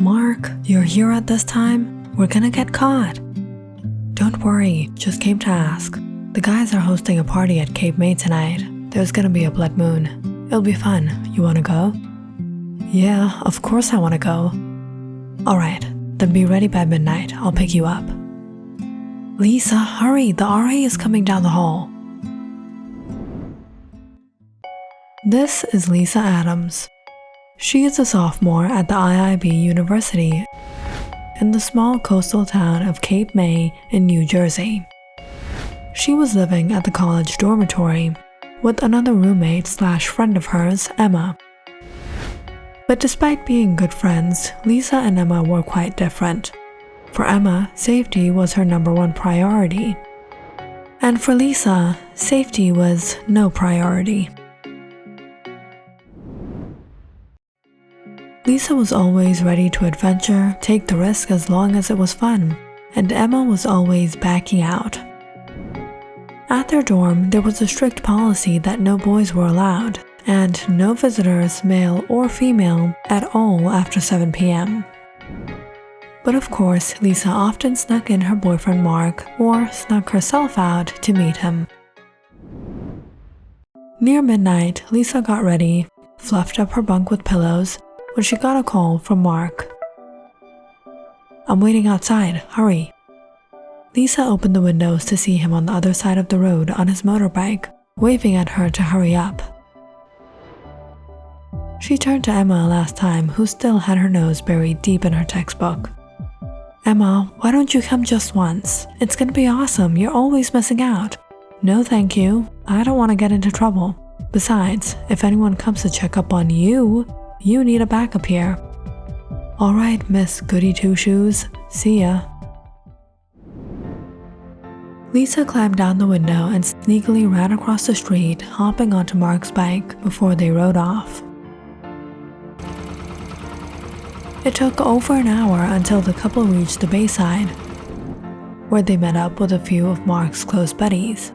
Mark, you're here at this time? We're gonna get caught. Don't worry, just came to ask. The guys are hosting a party at Cape May tonight. There's gonna be a blood moon. It'll be fun. You wanna go? Yeah, of course I wanna go. Alright, then be ready by midnight. I'll pick you up. Lisa, hurry, the RA is coming down the hall. This is Lisa Adams. She is a sophomore at the IIB University in the small coastal town of Cape May in New Jersey. She was living at the college dormitory with another roommate/friend of hers, Emma. But despite being good friends, Lisa and Emma were quite different. For Emma, safety was her #1 priority. And for Lisa, safety was no priority. Lisa was always ready to adventure, take the risk as long as it was fun, and Emma was always backing out. At their dorm, there was a strict policy that no boys were allowed, and no visitors, male or female, at all after 7 p.m. But of course, Lisa often snuck in her boyfriend Mark, or snuck herself out to meet him. Near midnight, Lisa got ready, fluffed up her bunk with pillows, when she got a call from Mark. I'm waiting outside, hurry. Lisa opened the windows to see him on the other side of the road on his motorbike, waving at her to hurry up. She turned to Emma last time, who still had her nose buried deep in her textbook. Emma, why don't you come just once? It's gonna be awesome, you're always missing out. No thank you, I don't want to get into trouble. Besides, if anyone comes to check up on you, you need a backup here. Alright, Miss Goody Two-Shoes, see ya. Lisa climbed down the window and sneakily ran across the street, hopping onto Mark's bike before they rode off. It took over an hour until the couple reached the bayside, where they met up with a few of Mark's close buddies.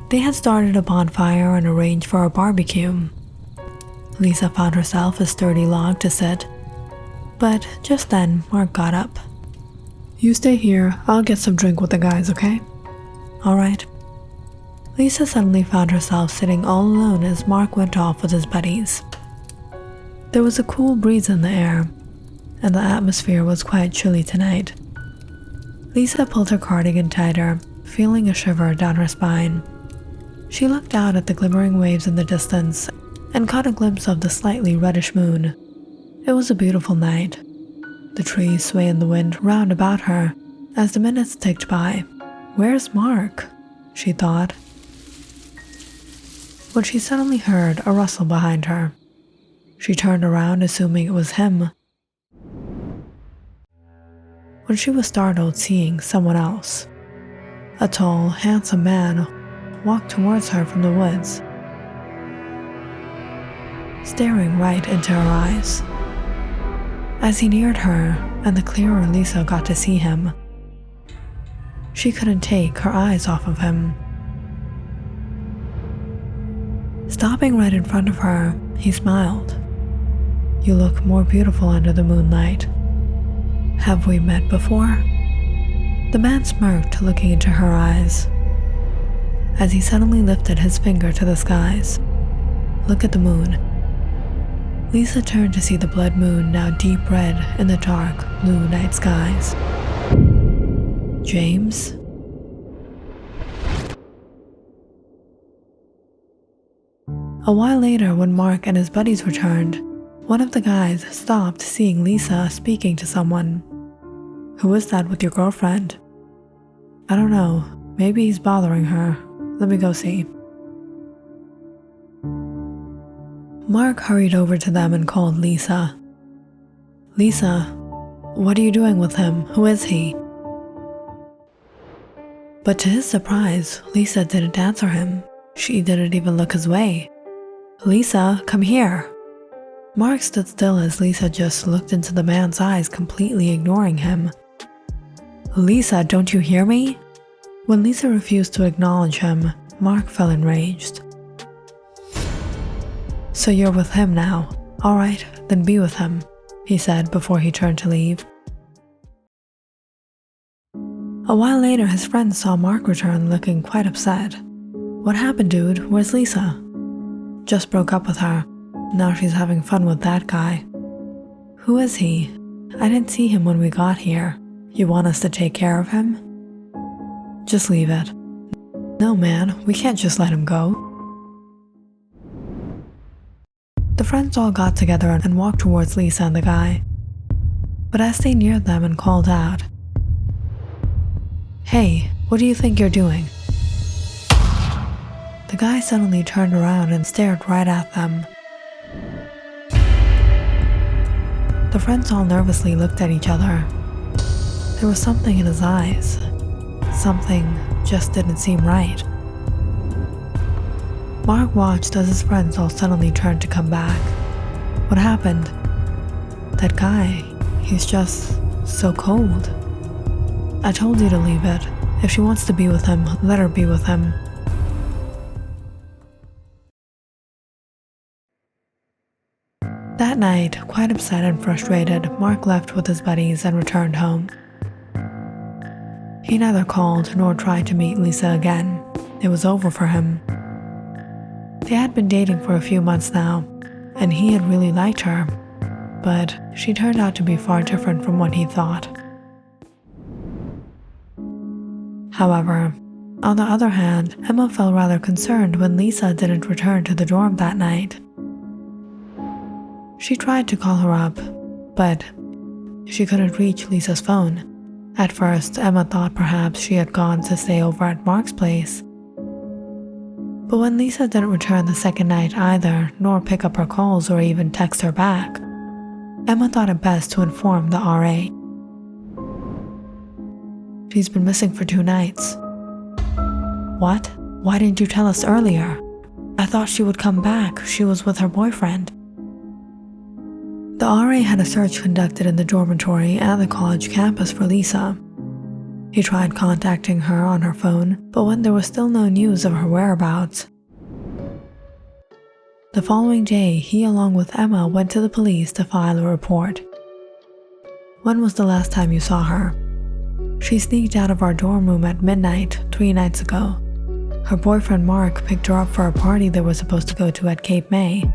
They had started a bonfire and arranged for a barbecue. Lisa found herself a sturdy log to sit, but just then Mark got up. You stay here, I'll get some drink with the guys, okay? Alright. Lisa suddenly found herself sitting all alone as Mark went off with his buddies. There was a cool breeze in the air, and the atmosphere was quite chilly tonight. Lisa pulled her cardigan tighter, feeling a shiver down her spine. She looked out at the glimmering waves in the distance and caught a glimpse of the slightly reddish moon. It was a beautiful night. The trees sway in the wind round about her as the minutes ticked by. Where's Mark? She thought, when she suddenly heard a rustle behind her. She turned around, assuming it was him, when she was startled seeing someone else. A tall, handsome man walked towards her from the woods, staring right into her eyes. As he neared her, and the clearer Lisa got to see him, she couldn't take her eyes off of him. Stopping right in front of her, he smiled. You look more beautiful under the moonlight. Have we met before? The man smirked, looking into her eyes, as he suddenly lifted his finger to the skies. Look at the moon. Lisa turned to see the blood moon, now deep red in the dark blue night skies. James? A while later, when Mark and his buddies returned, one of the guys stopped, seeing Lisa speaking to someone. Who is that with your girlfriend? I don't know, maybe he's bothering her. Let me go see. Mark hurried over to them and called Lisa. Lisa, what are you doing with him? Who is he? But to his surprise, Lisa didn't answer him. She didn't even look his way. Lisa, come here. Mark stood still as Lisa just looked into the man's eyes, completely ignoring him. Lisa, don't you hear me? When Lisa refused to acknowledge him, Mark felt enraged. So you're with him now. Alright, then be with him," he said before he turned to leave. A while later, his friends saw Mark return looking quite upset. "What happened, dude? Where's Lisa?" "Just broke up with her. Now she's having fun with that guy." "Who is he? I didn't see him when we got here. You want us to take care of him?" "Just leave it." "No, man, we can't just let him go." The friends all got together and walked towards Lisa and the guy. But as they neared them and called out, "Hey, what do you think you're doing?" the guy suddenly turned around and stared right at them. The friends all nervously looked at each other. There was something in his eyes. Something just didn't seem right. Mark watched as his friends all suddenly turned to come back. "What happened?" "That guy, he's just so cold." "I told you to leave it. If she wants to be with him, let her be with him." That night, quite upset and frustrated, Mark left with his buddies and returned home. He neither called nor tried to meet Lisa again. It was over for him. They had been dating for a few months now, and he had really liked her, but she turned out to be far different from what he thought. However, on the other hand, Emma felt rather concerned when Lisa didn't return to the dorm that night. She tried to call her up, but she couldn't reach Lisa's phone. At first, Emma thought perhaps she had gone to stay over at Mark's place. But when Lisa didn't return the second night either, nor pick up her calls or even text her back, Emma thought it best to inform the RA. "She's been missing for 2 nights." "What? Why didn't you tell us earlier? I thought she would come back. She was with her boyfriend." The RA had a search conducted in the dormitory and the college campus for Lisa. He tried contacting her on her phone, but when there was still no news of her whereabouts. The following day, he along with Emma went to the police to file a report. "When was the last time you saw her?" "She sneaked out of our dorm room at midnight 3 nights ago. Her boyfriend Mark picked her up for a party they were supposed to go to at Cape May."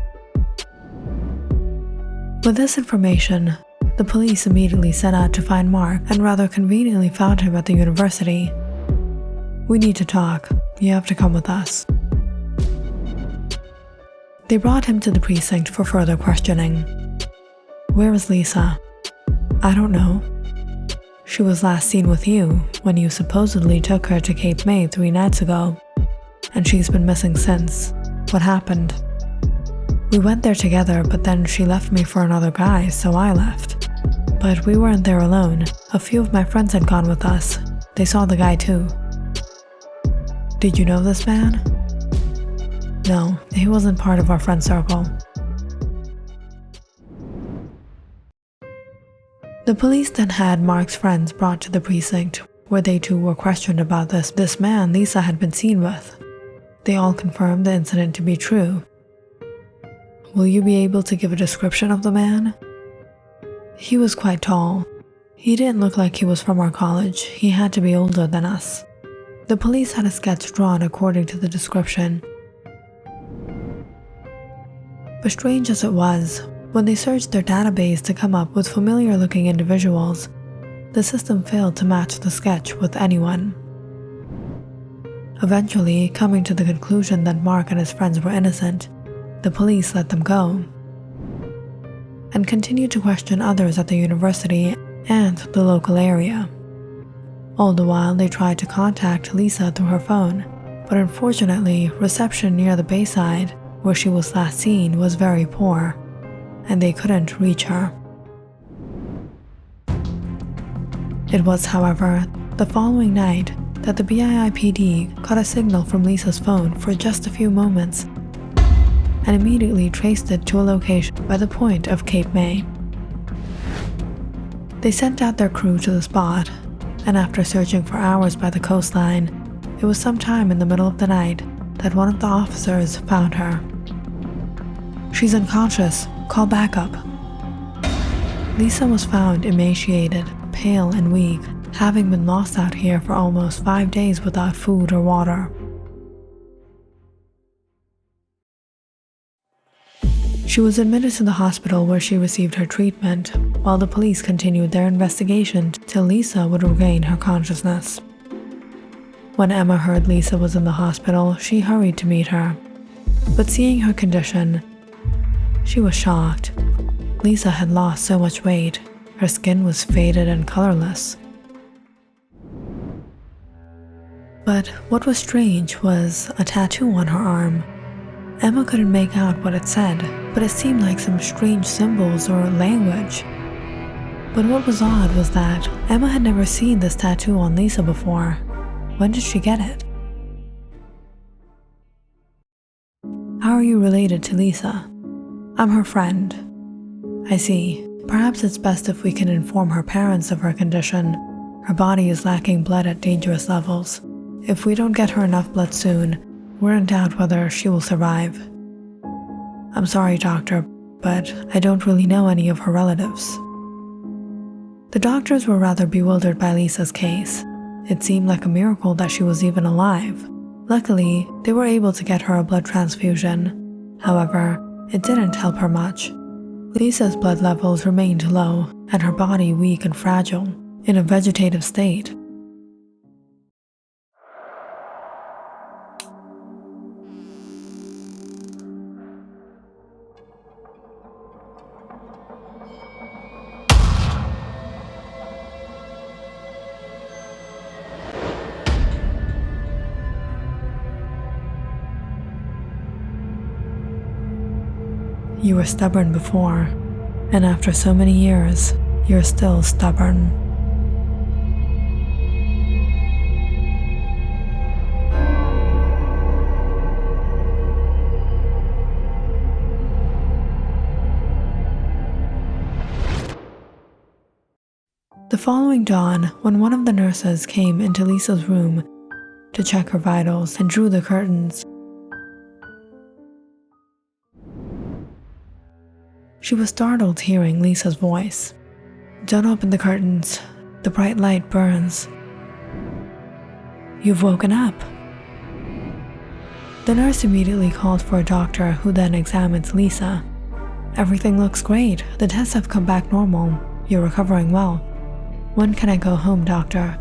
With this information, the police immediately set out to find Mark and rather conveniently found him at the university. "We need to talk. You have to come with us." They brought him to the precinct for further questioning. "Where is Lisa?" "I don't know. She was last seen with you when you supposedly took her to Cape May 3 nights ago, and she's been missing since. What happened?" "We went there together, but then she left me for another guy, so I left. But we weren't there alone. A few of my friends had gone with us. They saw the guy too." "Did you know this man?" "No, he wasn't part of our friend circle." The police then had Mark's friends brought to the precinct, where they too were questioned about this man Lisa had been seen with. They all confirmed the incident to be true. "Will you be able to give a description of the man?" "He was quite tall. He didn't look like he was from our college. He had to be older than us." The police had a sketch drawn according to the description. But strange as it was, when they searched their database to come up with familiar-looking individuals, the system failed to match the sketch with anyone. Eventually, coming to the conclusion that Mark and his friends were innocent, the police let them go and continued to question others at the university and the local area. All the while, they tried to contact Lisa through her phone, but unfortunately, reception near the Bayside, where she was last seen, was very poor, and they couldn't reach her. It was, however, the following night that the BIIPD caught a signal from Lisa's phone for just a few moments and immediately traced it to a location by the point of Cape May. They sent out their crew to the spot, and after searching for hours by the coastline, it was sometime in the middle of the night that one of the officers found her. "She's unconscious. Call backup," Lisa was found emaciated, pale and weak, having been lost out here for almost 5 days without food or water. She was admitted to the hospital where she received her treatment, while the police continued their investigation till Lisa would regain her consciousness. When Emma heard Lisa was in the hospital, she hurried to meet her. But seeing her condition, she was shocked. Lisa had lost so much weight. Her skin was faded and colorless. But what was strange was a tattoo on her arm. Emma couldn't make out what it said, but it seemed like some strange symbols or language. But what was odd was that Emma had never seen this tattoo on Lisa before. When did she get it? How are you related to Lisa? I'm her friend. I see. Perhaps it's best if we can inform her parents of her condition. Her body is lacking blood at dangerous levels. If we don't get her enough blood soon, we're in doubt whether she will survive. I'm sorry, doctor, but I don't really know any of her relatives. The doctors were rather bewildered by Lisa's case. It seemed like a miracle that she was even alive. Luckily, they were able to get her a blood transfusion. However, it didn't help her much. Lisa's blood levels remained low, and her body weak and fragile, in a vegetative state. You were stubborn before, and after so many years, you're still stubborn. The following dawn, when one of the nurses came into Lisa's room to check her vitals and drew the curtains, she was startled hearing Lisa's voice. Don't open the curtains. The bright light burns. You've woken up. The nurse immediately called for a doctor who then examined Lisa. Everything looks great. The tests have come back normal. You're recovering well. When can I go home, doctor?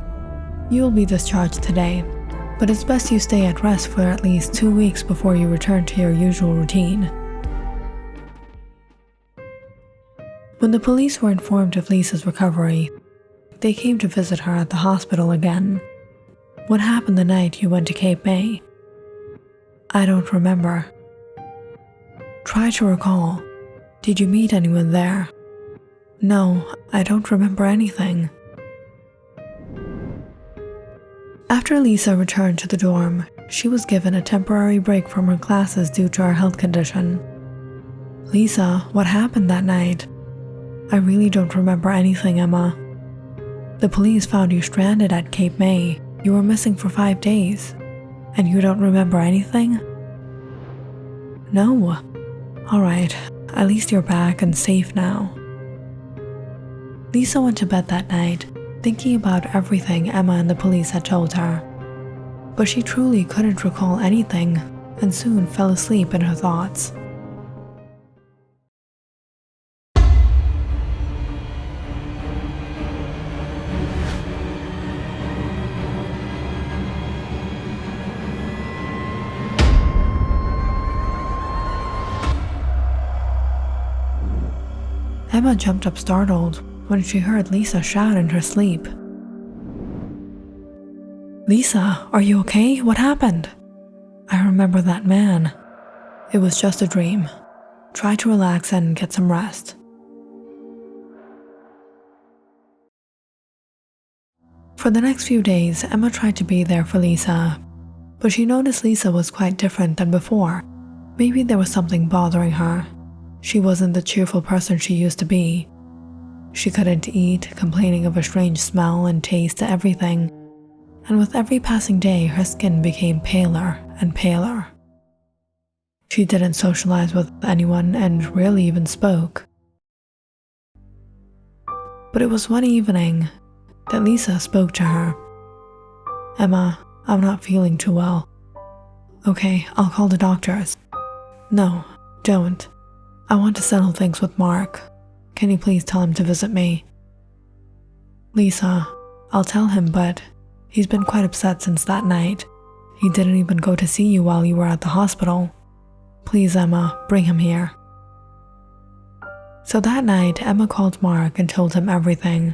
You'll be discharged today, but it's best you stay at rest for at least 2 weeks before you return to your usual routine. When the police were informed of Lisa's recovery, they came to visit her at the hospital again. What happened the night you went to Cape May? I don't remember. Try to recall. Did you meet anyone there? No, I don't remember anything. After Lisa returned to the dorm, she was given a temporary break from her classes due to her health condition. Lisa, what happened that night? I really don't remember anything, Emma. The police found you stranded at Cape May. You were missing for 5 days. And you don't remember anything? No. Alright, at least you're back and safe now. Lisa went to bed that night, thinking about everything Emma and the police had told her. But she truly couldn't recall anything, and soon fell asleep in her thoughts. Emma jumped up startled when she heard Lisa shout in her sleep. Lisa, are you okay? What happened? I remember that man. It was just a dream. Try to relax and get some rest. For the next few days, Emma tried to be there for Lisa, but she noticed Lisa was quite different than before. Maybe there was something bothering her. She wasn't the cheerful person she used to be. She couldn't eat, complaining of a strange smell and taste to everything, and with every passing day her skin became paler and paler. She didn't socialize with anyone and rarely even spoke. But it was one evening that Lisa spoke to her. "Emma, I'm not feeling too well." "Okay, I'll call the doctors." "No, don't. I want to settle things with Mark. Can you please tell him to visit me?" "Lisa, I'll tell him, but he's been quite upset since that night. He didn't even go to see you while you were at the hospital. Please, Emma, bring him here." So that night, Emma called Mark and told him everything.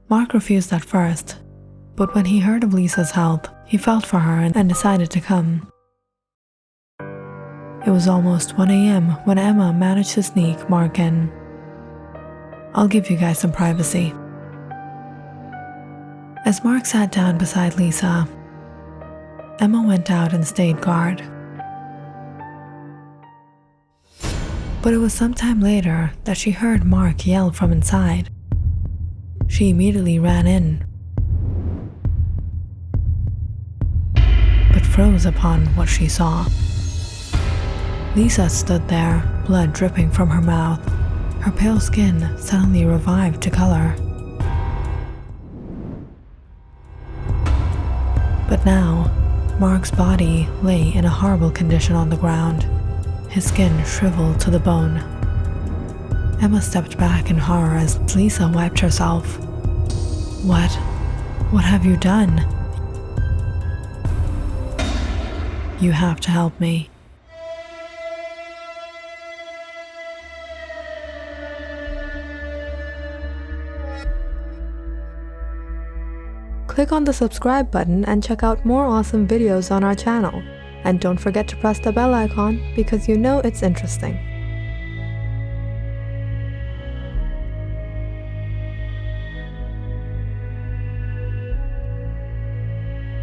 Mark refused at first, but when he heard of Lisa's health, he felt for her and decided to come. It was almost 1 a.m. when Emma managed to sneak Mark in. "I'll give you guys some privacy." As Mark sat down beside Lisa, Emma went out and stayed guard. But it was sometime later that she heard Mark yell from inside. She immediately ran in, but froze upon what she saw. Lisa stood there, blood dripping from her mouth. Her pale skin suddenly revived to color. But now, Mark's body lay in a horrible condition on the ground, his skin shriveled to the bone. Emma stepped back in horror as Lisa wiped herself. What have you done?" "You have to help me." Click on the subscribe button and check out more awesome videos on our channel. And don't forget to press the bell icon because you know it's interesting.